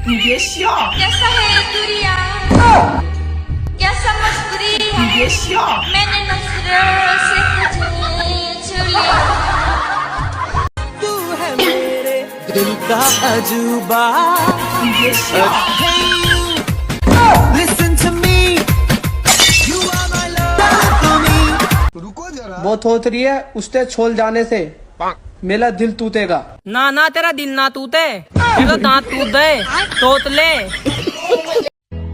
你别笑， कैसा है दुनिया कैसा मजबूरी है 你别笑， मैंने नजरों से तुझे छू लिया तू है मेरे दिल का अजूबा 你别笑， Listen to me You are my love to me वो थोथरी है उससे छोल जाने से मेरा दिल टूटेगा। ना ना तेरा दिल ना टूटे, तेरा दांत टूट दे तोतले।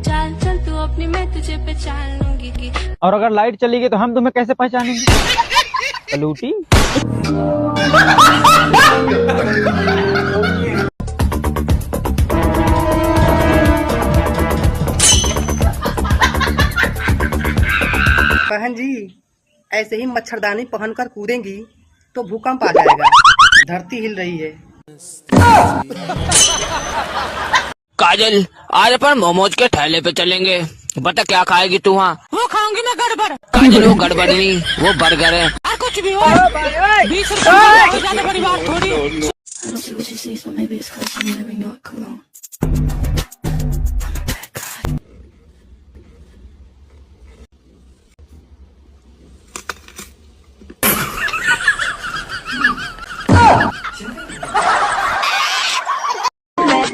चल चल तू अपनी मैं तुझे पहचान लूंगी और अगर लाइट चली गई तो हम तुम्हें कैसे पहचानेंगे? लूटी। बहन जी ऐसे ही मच्छरदानी पहनकर कूदेंगी तो भूकंप आ जाएगा, धरती हिल रही है। काजल आज अपन मोमोज के ठेले पे चलेंगे, बता क्या खाएगी तू? वहाँ वो खाऊंगी मैं गड़बड़। काजल वो गड़बड़ नहीं वो बर्गर है। और कुछ भी हो 20 रुपए ज्यादा बड़ी बात थोड़ी।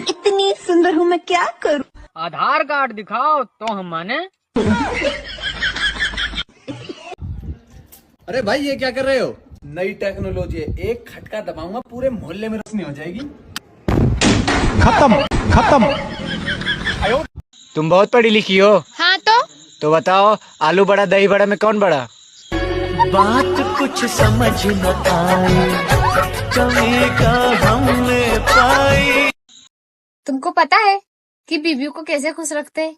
इतनी सुंदर हूँ मैं क्या करूँ आधार कार्ड दिखाओ तो हम माने। अरे भाई ये क्या कर रहे हो? नई टेक्नोलॉजी है, एक खटका दबाऊंगा पूरे मोहल्ले में रोशनी हो जाएगी। खत्म। तुम बहुत पढ़ी लिखी हो। हाँ तो बताओ आलू बड़ा दही बड़ा में कौन बड़ा? बात कुछ समझ न आई कमी का हमने पाई। तुमको पता है कि बीवियों को कैसे खुश रखते हैं?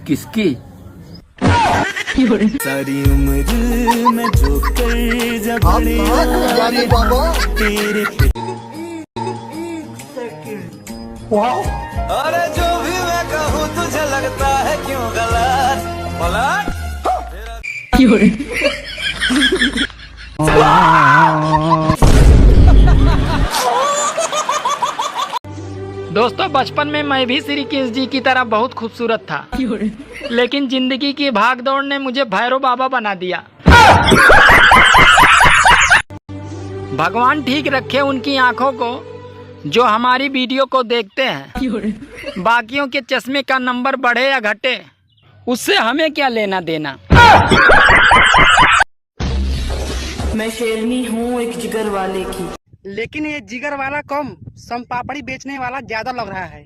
किसकी? सारी उम्र में जो कर जब तेरे अरे जो भी मैं कहूँ तुझे लगता है क्यों गलत पलट दोस्तों बचपन में मैं भी श्री कृष्ण जी की तरह बहुत खूबसूरत था, लेकिन जिंदगी की भागदौड़ ने मुझे भैरव बाबा बना दिया। भगवान ठीक रखे उनकी आंखों को जो हमारी वीडियो को देखते हैं। बाकियों के चश्मे का नंबर बढ़े या घटे उससे हमें क्या लेना देना। मैं शेरनी हूँ एक जिगर वाले की। लेकिन ये जिगर वाला कम, सम पापड़ी बेचने वाला ज्यादा लग रहा है।